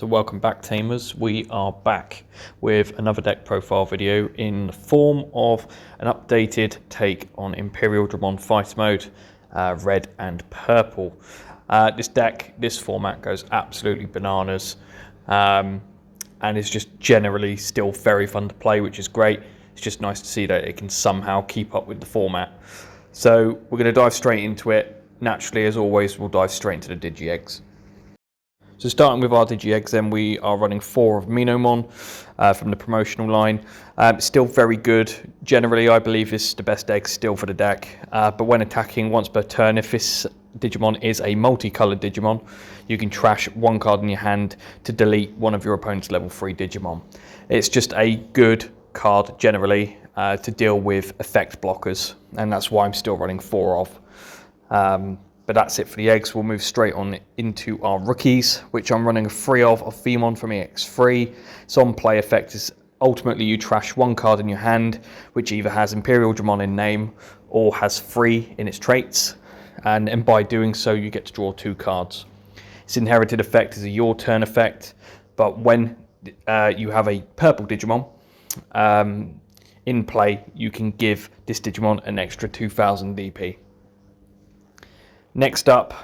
So welcome back, Tamers. We are back with another deck profile video in the form of an updated take on Imperialdramon Fight Mode, red and purple. This deck, this format goes absolutely bananas, and is just generally still very fun to play, which is great. It's just nice to see that it can somehow keep up with the format. So we're going to dive straight into it. Naturally, as always, we'll dive straight into the Digi-Eggs. So starting with our Digi-Eggs, then we are running 4 of Minomon from the promotional line. Still very good. Generally, I believe this is the best egg still for the deck. But when attacking once per turn, if this Digimon is a multicolored Digimon, you can trash 1 card in your hand to delete one of your opponent's level 3 Digimon. It's just a good card generally to deal with effect blockers, and that's why I'm still running 4 of. But that's it for the eggs. We'll move straight on into our rookies, which I'm running 3 of Vemon from EX3. Its on-play effect is ultimately you trash 1 card in your hand, which either has Imperialdramon in name or has 3 in its traits, and by doing so you get to draw 2 cards. Its inherited effect is a your turn effect, but when you have a purple Digimon in play, you can give this Digimon an extra 2000 DP. Next up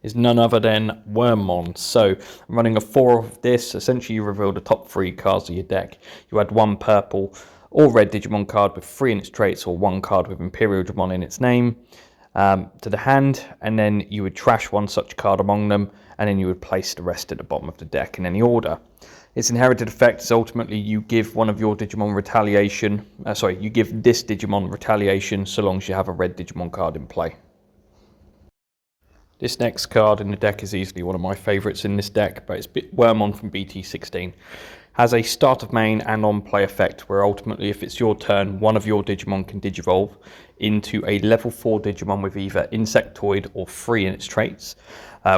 is none other than Wormmon. So I'm running a 4 of this. Essentially you reveal the top 3 cards of your deck. You add 1 purple or red Digimon card with 3 in its traits or 1 card with Imperialdramon in its name to the hand, and then you would trash 1 such card among them, and then you would place the rest at the bottom of the deck in any order. Its inherited effect is ultimately you give one of your Digimon retaliation, you give this Digimon retaliation so long as you have a red Digimon card in play. This next card in the deck is easily one of my favourites in this deck, but it's Wormmon from BT19. Has a start of main and on play effect where ultimately if it's your turn, one of your Digimon can Digivolve into a level 4 Digimon with either Insectoid or 3 in its traits,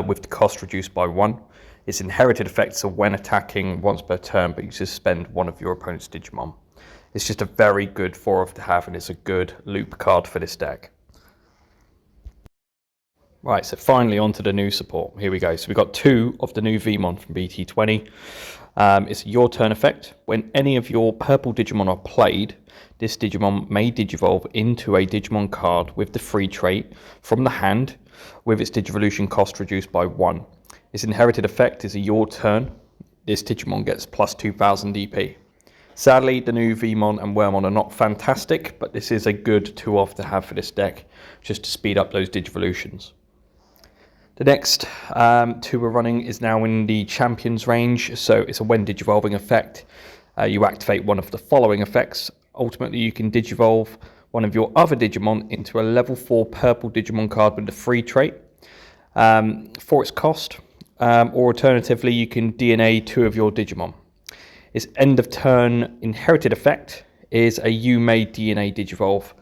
with the cost reduced by 1. Its inherited effects are when attacking once per turn, but you suspend one of your opponent's Digimon. It's just a very good 4 of to have, and it's a good loop card for this deck. Right, so finally onto the new support. Here we go. So we've got 2 of the new Vemon from BT20. It's a your turn effect. When any of your purple Digimon are played, this Digimon may Digivolve into a Digimon card with the free trait from the hand, with its Digivolution cost reduced by 1. Its inherited effect is a your turn. This Digimon gets plus 2000 DP. Sadly, the new Vemon and Wormmon are not fantastic, but this is a good 2 off to have for this deck, just to speed up those Digivolutions. The next 2 we're running is now in the Champions range, so it's a when Digivolving effect. You activate one of the following effects. Ultimately, you can Digivolve one of your other Digimon into a level 4 purple Digimon card with the free trait for its cost. Or alternatively, you can DNA 2 of your Digimon. Its end of turn inherited effect is a you may DNA Digivolve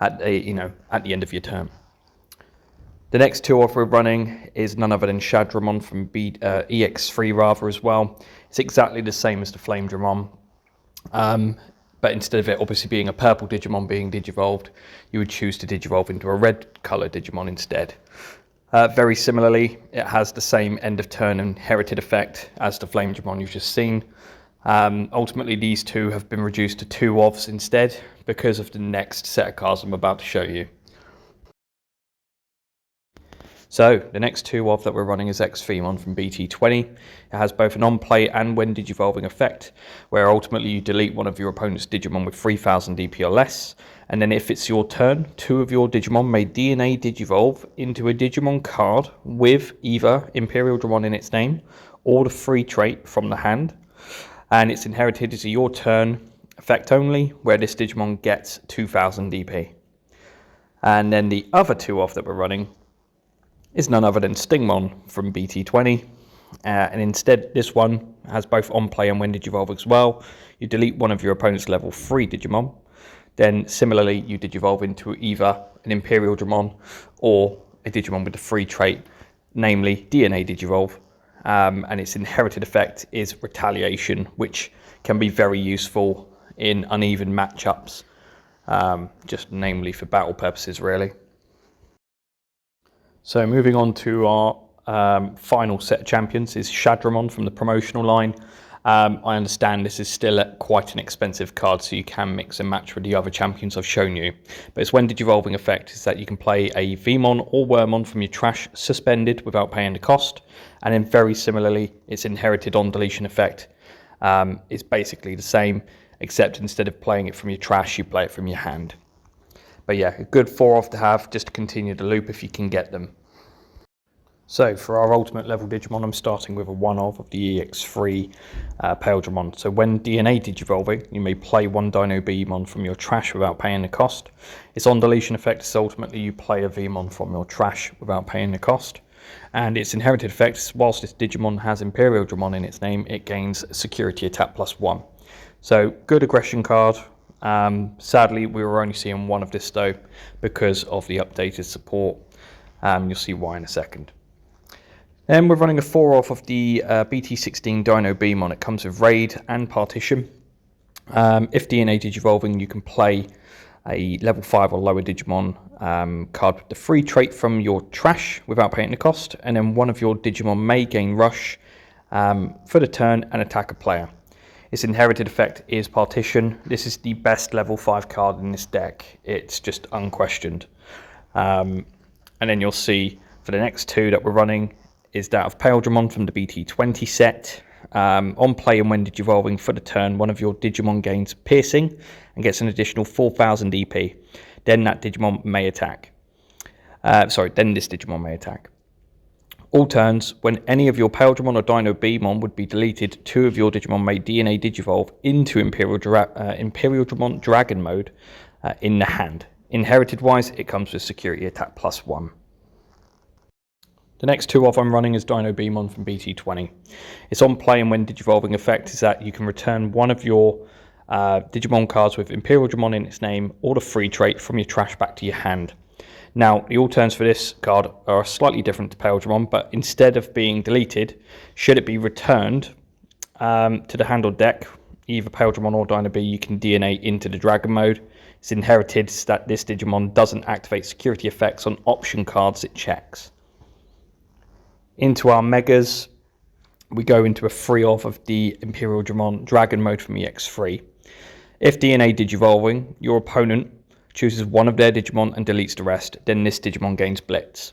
at the end of your turn. The next 2 off we're running is none other than Shadramon from EX3 rather as well. It's exactly the same as the Flamedramon, but instead of it obviously being a purple Digimon being Digivolved, you would choose to Digivolve into a red colour Digimon instead. Very similarly, it has the same end of turn inherited effect as the Flamedramon you've just seen. Ultimately, these 2 have been reduced to 2 ofs instead because of the next set of cards I'm about to show you. So the next 2 of that we're running is Vemon from BT20. It has both an on-play and when Digivolving effect, where ultimately you delete one of your opponent's Digimon with 3000 DP or less, and then if it's your turn, 2 of your Digimon may DNA Digivolve into a Digimon card with either Imperialdramon in its name or the free trait from the hand, and its inherited is a your turn effect only, where this Digimon gets 2000 DP. And then the other 2 off that we're running is none other than Stingmon from BT20, and instead this one has both on play and when Digivolve as well. You delete one of your opponent's level 3 Digimon, then similarly you Digivolve into either an Imperialdramon or a Digimon with the free trait, namely DNA Digivolve, and its inherited effect is Retaliation, which can be very useful in uneven matchups, just namely for battle purposes really. So moving on to our final set of champions is Shadramon from the promotional line. I understand this is still quite an expensive card, so you can mix and match with the other champions I've shown you. But it's when Digivolving effect is that you can play a Vmon or Wormmon from your trash suspended without paying the cost. And then very similarly, it's inherited on deletion effect. It's basically the same, except instead of playing it from your trash, you play it from your hand. But yeah, a good 4-off to have just to continue the loop if you can get them. So for our ultimate level Digimon, I'm starting with a 1-of the EX3 Imperialdramon. So when DNA Digivolving, you may play one Dino Vmon from your trash without paying the cost. Its on deletion effect is ultimately you play a Vmon from your trash without paying the cost. And its inherited effect is whilst this Digimon has Imperialdramon in its name, it gains security attack +1. So good aggression card. Sadly, we were only seeing one of this though because of the updated support. You'll see why in a second. Then we're running a 4-off of the BT19 Dino Beamon. It comes with Raid and Partition. If DNA Digivolving, you can play a level 5 or lower Digimon card with the free trait from your trash without paying the cost, and then one of your Digimon may gain Rush for the turn and attack a player. Its inherited effect is Partition. This is the best level 5 card in this deck. It's just unquestioned. And then you'll see for the next two that we're running is that of Imperialdramon from the BT20 set. On play and when Digivolving for the turn, one of your Digimon gains Piercing and gets an additional 4000 EP. Then that Digimon may attack. Then this Digimon may attack. All turns, when any of your Imperialdramon or Dino Beamon would be deleted, two of your Digimon may DNA Digivolve into Imperialdramon Dragon mode in the hand. Inherited wise, it comes with security attack +1. The next 2-off I'm running is Dino Beamon from BT20. It's on play and when Digivolving effect is that you can return one of your Digimon cards with Imperialdramon in its name or the free trait from your trash back to your hand. Now, the all turns for this card are slightly different to Imperialdramon, but instead of being deleted, should it be returned to the hand or deck, either Imperialdramon or Dino B, you can DNA into the Dragon mode. It's inherited that this Digimon doesn't activate security effects on option cards it checks. Into our Megas, we go into a 3-off of the Imperialdramon Dragon mode from EX3. If DNA Digivolving, your opponent chooses one of their Digimon and deletes the rest, then this Digimon gains Blitz.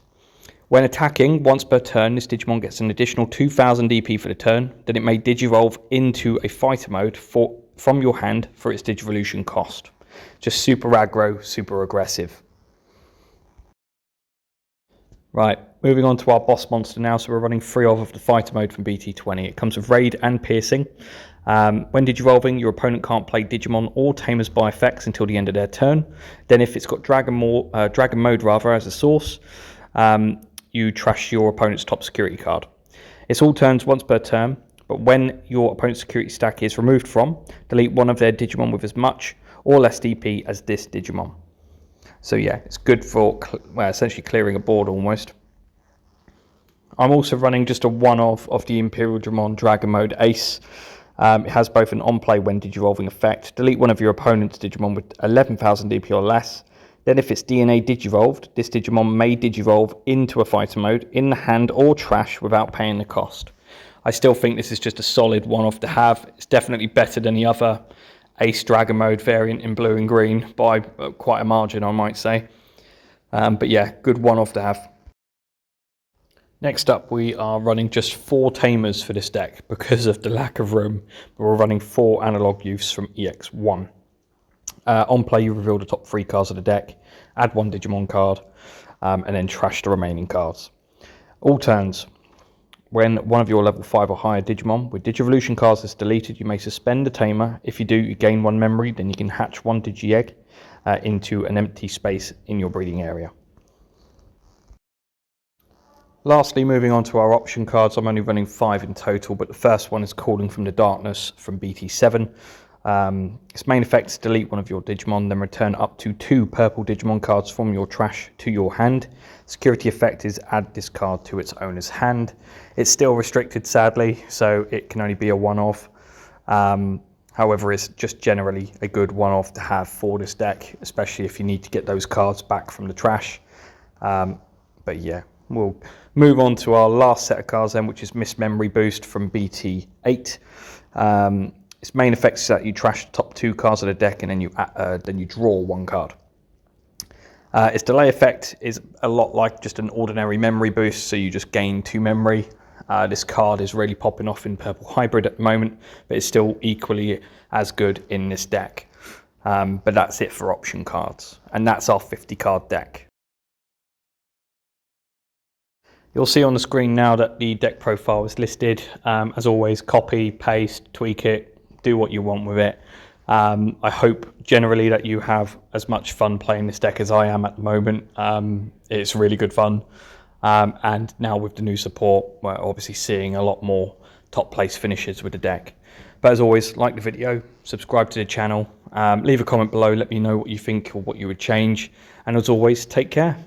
When attacking, once per turn, this Digimon gets an additional 2000 EP for the turn, then it may Digivolve into a fighter mode from your hand for its Digivolution cost. Just super aggro, super aggressive. Right, moving on to our boss monster now. So we're running 3-off of the fighter mode from BT20. It comes with Raid and Piercing. When Digivolving, your opponent can't play Digimon or Tamers by effects until the end of their turn. Then if it's got Dragon mode as a source, you trash your opponent's top security card. It's all turns once per turn, but when your opponent's security stack is removed from, delete one of their Digimon with as much or less DP as this Digimon. So yeah, it's good for essentially clearing a board almost. I'm also running just a 1-off of the Imperialdramon Dragon Mode Ace. It has both an on-play when Digivolving effect. Delete one of your opponent's Digimon with 11,000 DP or less. Then if it's DNA Digivolved, this Digimon may Digivolve into a fighter mode in the hand or trash without paying the cost. I still think this is just a solid 1-off to have. It's definitely better than the other Ace Dragon Mode variant in blue and green by quite a margin, I might say. But yeah, good 1-off to have. Next up, we are running just 4 Tamers for this deck because of the lack of room. But we're running 4 analog youths from EX1. On play, you reveal the top 3 cards of the deck, add 1 Digimon card, and then trash the remaining cards. All turns. When one of your level 5 or higher Digimon with Digivolution cards is deleted, you may suspend a Tamer. If you do, you gain 1 memory, then you can hatch 1 Digi-Egg into an empty space in your breeding area. Lastly, moving on to our option cards, I'm only running 5 in total, but the first one is Calling from the Darkness from BT7. Its main effect is delete one of your Digimon, then return up to 2 purple Digimon cards from your trash to your hand. Security effect is add this card to its owner's hand. It's still restricted, sadly, so it can only be a 1-off. However, it's just generally a good 1-off to have for this deck, especially if you need to get those cards back from the trash. But yeah, We'll move on to our last set of cards then, which is Miss Memory Boost from BT8. Its main effect is that you trash the top 2 cards of the deck, and then you draw 1 card. Its delay effect is a lot like just an ordinary memory boost, so you just gain 2 memory. This card is really popping off in Purple Hybrid at the moment, but it's still equally as good in this deck. But that's it for option cards, and that's our 50 card deck. You'll see on the screen now that the deck profile is listed. As always, copy, paste, tweak it, do what you want with it. I hope generally that you have as much fun playing this deck as I am at the moment. It's really good fun. And now with the new support, we're obviously seeing a lot more top place finishes with the deck. But as always, like the video, subscribe to the channel, leave a comment below, let me know what you think or what you would change. And as always, take care.